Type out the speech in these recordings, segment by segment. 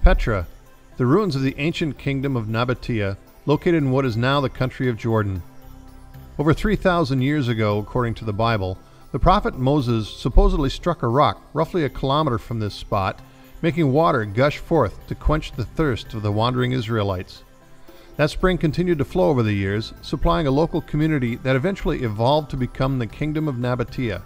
Petra, the ruins of the ancient Kingdom of Nabatea, located in what is now the country of Jordan. Over 3,000 years ago, according to the Bible, the prophet Moses supposedly struck a rock roughly a kilometer from this spot, making water gush forth to quench the thirst of the wandering Israelites. That spring continued to flow over the years, supplying a local community that eventually evolved to become the Kingdom of Nabatea.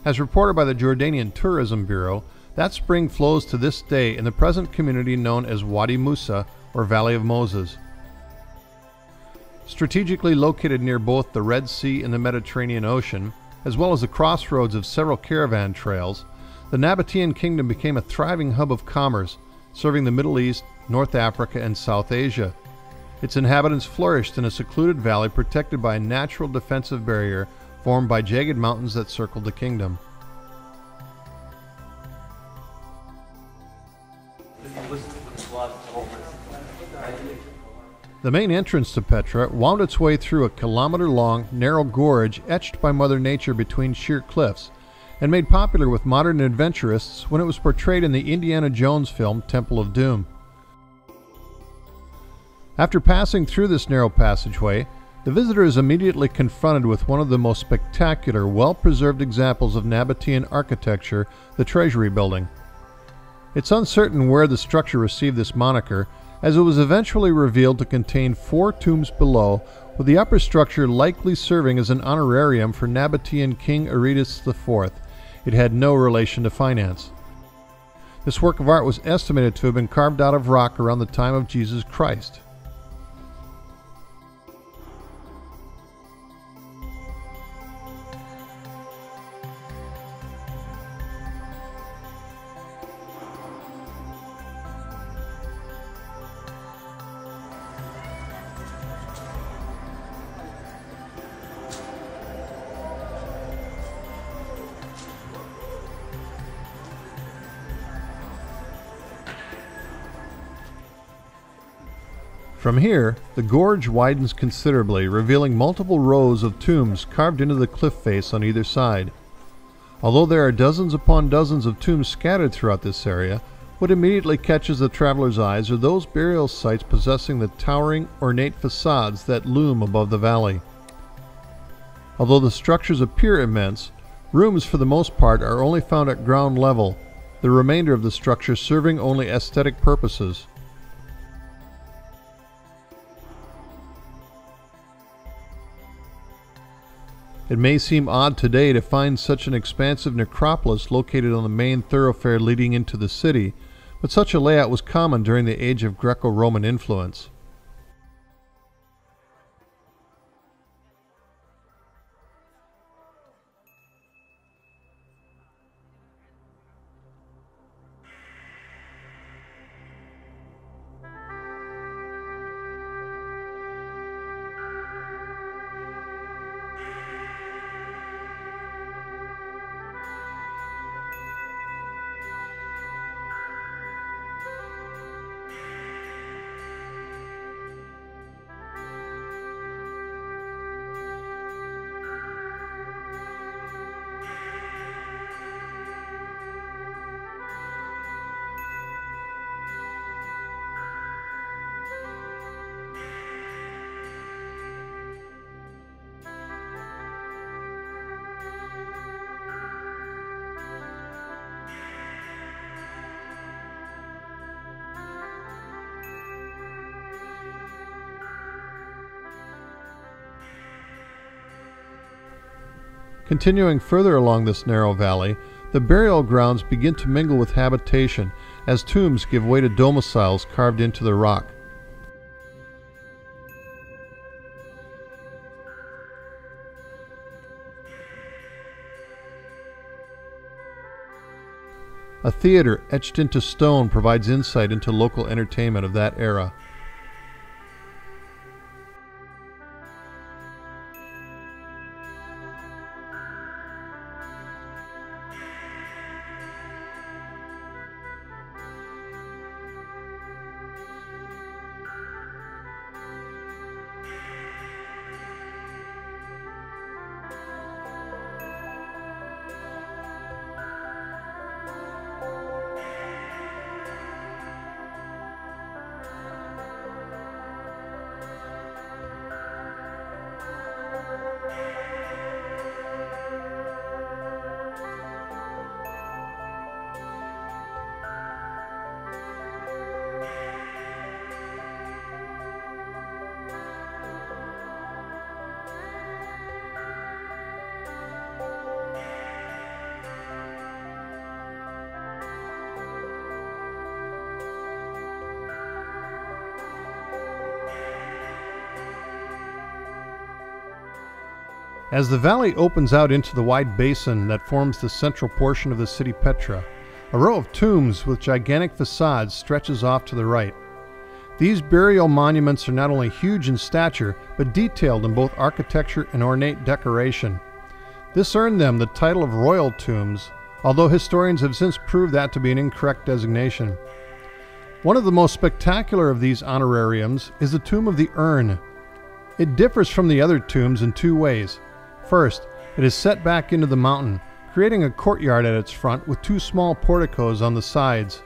As reported by the Jordanian Tourism Bureau, that spring flows to this day in the present community known as Wadi Musa, or Valley of Moses. Strategically located near both the Red Sea and the Mediterranean Ocean, as well as the crossroads of several caravan trails, the Nabatean kingdom became a thriving hub of commerce, serving the Middle East, North Africa, and South Asia. Its inhabitants flourished in a secluded valley protected by a natural defensive barrier formed by jagged mountains that circled the kingdom. The main entrance to Petra wound its way through a kilometer-long, narrow gorge etched by Mother Nature between sheer cliffs, and made popular with modern adventurists when it was portrayed in the Indiana Jones film Temple of Doom. After passing through this narrow passageway, the visitor is immediately confronted with one of the most spectacular, well-preserved examples of Nabatean architecture, the Treasury Building. It's uncertain where the structure received this moniker, as it was eventually revealed to contain 4 tombs below, with the upper structure likely serving as an honorarium for Nabatean King Aretas IV. It had no relation to finance. This work of art was estimated to have been carved out of rock around the time of Jesus Christ. From here, the gorge widens considerably, revealing multiple rows of tombs carved into the cliff face on either side. Although there are dozens upon dozens of tombs scattered throughout this area, what immediately catches the traveler's eyes are those burial sites possessing the towering, ornate facades that loom above the valley. Although the structures appear immense, rooms for the most part are only found at ground level, the remainder of the structure serving only aesthetic purposes. It may seem odd today to find such an expansive necropolis located on the main thoroughfare leading into the city, but such a layout was common during the age of Greco-Roman influence. Continuing further along this narrow valley, the burial grounds begin to mingle with habitation as tombs give way to domiciles carved into the rock. A theater etched into stone provides insight into local entertainment of that era. As the valley opens out into the wide basin that forms the central portion of the city Petra, a row of tombs with gigantic facades stretches off to the right. These burial monuments are not only huge in stature, but detailed in both architecture and ornate decoration. This earned them the title of royal tombs, although historians have since proved that to be an incorrect designation. One of the most spectacular of these honorariums is the Tomb of the Urn. It differs from the other tombs in two ways. First, it is set back into the mountain, creating a courtyard at its front with two small porticos on the sides.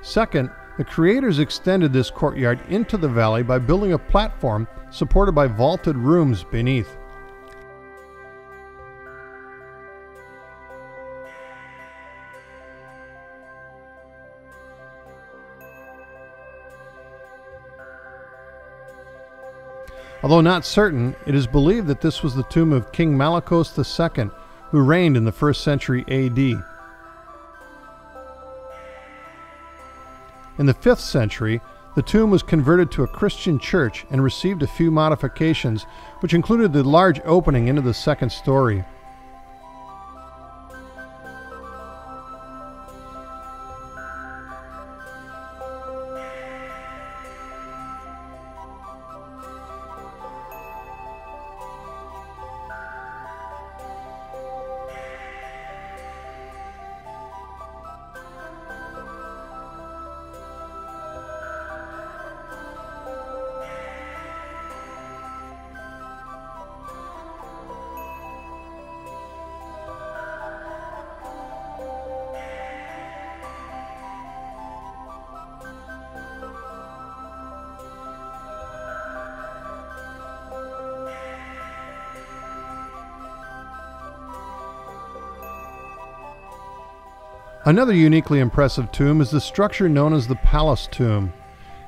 Second, the creators extended this courtyard into the valley by building a platform supported by vaulted rooms beneath. Although not certain, it is believed that this was the tomb of King Malachos II, who reigned in the 1st century AD. In the 5th century, the tomb was converted to a Christian church and received a few modifications, which included the large opening into the second story. Another uniquely impressive tomb is the structure known as the Palace Tomb.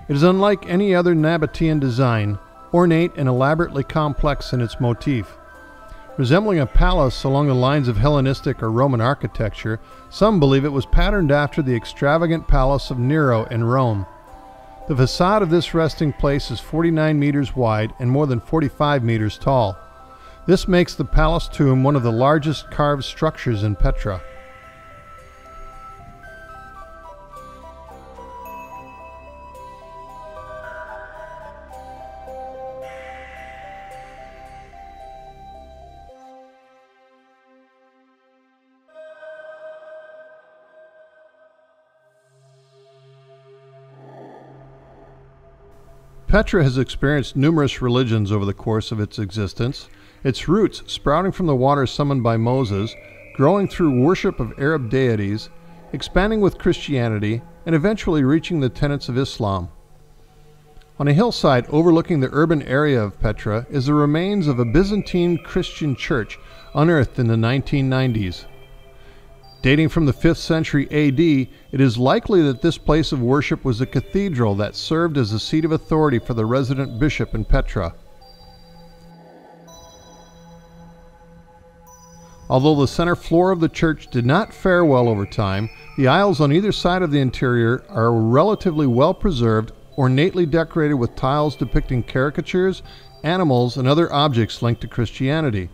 It is unlike any other Nabatean design, ornate and elaborately complex in its motif. Resembling a palace along the lines of Hellenistic or Roman architecture, some believe it was patterned after the extravagant palace of Nero in Rome. The facade of this resting place is 49 meters wide and more than 45 meters tall. This makes the Palace Tomb one of the largest carved structures in Petra. Petra has experienced numerous religions over the course of its existence, its roots sprouting from the water summoned by Moses, growing through worship of Arab deities, expanding with Christianity, and eventually reaching the tenets of Islam. On a hillside overlooking the urban area of Petra is the remains of a Byzantine Christian church unearthed in the 1990s. Dating from the 5th century AD, it is likely that this place of worship was a cathedral that served as a seat of authority for the resident bishop in Petra. Although the center floor of the church did not fare well over time, the aisles on either side of the interior are relatively well preserved, ornately decorated with tiles depicting caricatures, animals, and other objects linked to Christianity.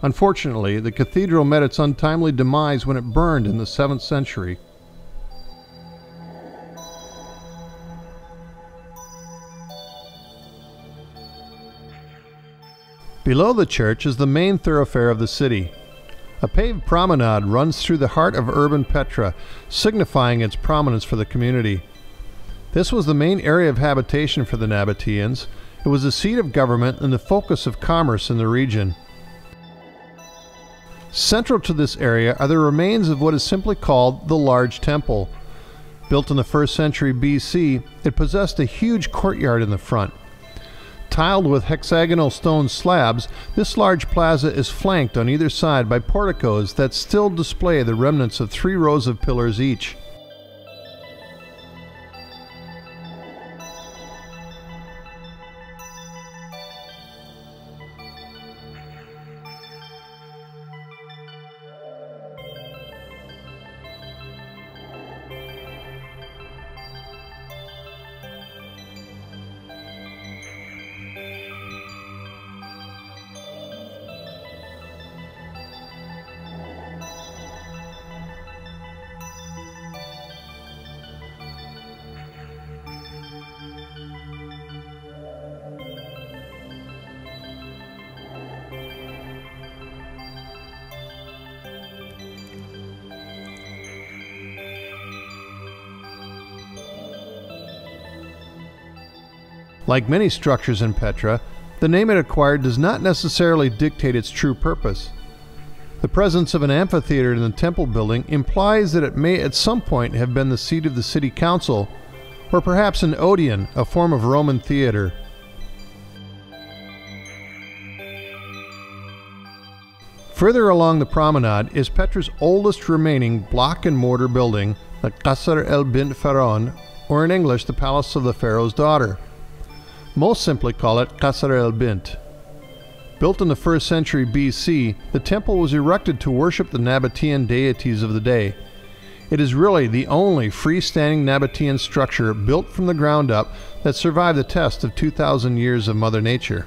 Unfortunately, the cathedral met its untimely demise when it burned in the 7th century. Below the church is the main thoroughfare of the city. A paved promenade runs through the heart of urban Petra, signifying its prominence for the community. This was the main area of habitation for the Nabateans. It was the seat of government and the focus of commerce in the region. Central to this area are the remains of what is simply called the Large Temple. Built in the 1st century BC, it possessed a huge courtyard in the front. Tiled with hexagonal stone slabs, this large plaza is flanked on either side by porticos that still display the remnants of 3 rows of pillars each. Like many structures in Petra, the name it acquired does not necessarily dictate its true purpose. The presence of an amphitheater in the temple building implies that it may at some point have been the seat of the city council, or perhaps an Odeon, a form of Roman theater. Further along the promenade is Petra's oldest remaining block and mortar building, the Qasr el-Bint Pharaon, or in English, the Palace of the Pharaoh's Daughter. Most simply call it Qasr el-Bint. Built in the 1st century BC, the temple was erected to worship the Nabatean deities of the day. It is really the only freestanding Nabatean structure built from the ground up that survived the test of 2,000 years of Mother Nature.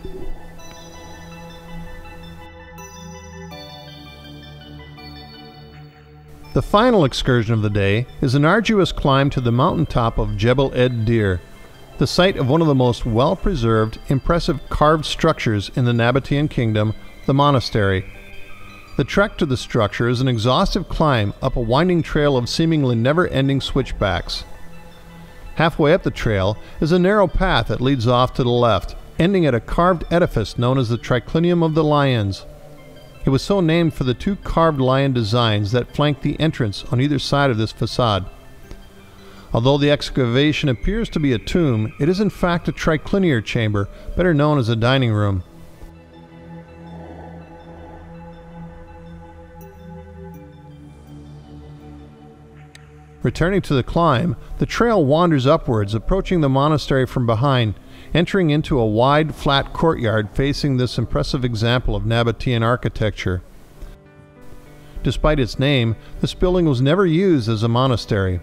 The final excursion of the day is an arduous climb to the mountaintop of Jebel Ed Dir, the site of one of the most well-preserved, impressive carved structures in the Nabatean kingdom, the monastery. The trek to the structure is an exhaustive climb up a winding trail of seemingly never-ending switchbacks. Halfway up the trail is a narrow path that leads off to the left, ending at a carved edifice known as the Triclinium of the Lions. It was so named for the 2 carved lion designs that flank the entrance on either side of this facade. Although the excavation appears to be a tomb, it is in fact a tricliniar chamber, better known as a dining room. Returning to the climb, the trail wanders upwards, approaching the monastery from behind, entering into a wide, flat courtyard facing this impressive example of Nabatean architecture. Despite its name, this building was never used as a monastery.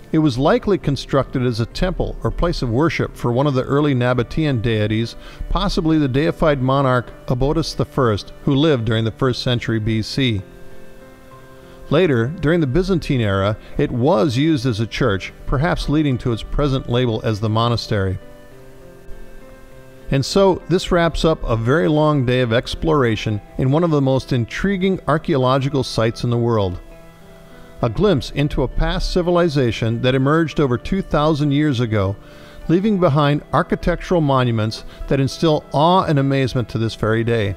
It was likely constructed as a temple or place of worship for one of the early Nabatean deities, possibly the deified monarch Obotus I, who lived during the 1st century BC. Later, during the Byzantine era, it was used as a church, perhaps leading to its present label as the monastery. And so, this wraps up a very long day of exploration in one of the most intriguing archaeological sites in the world. A glimpse into a past civilization that emerged over 2,000 years ago, leaving behind architectural monuments that instill awe and amazement to this very day.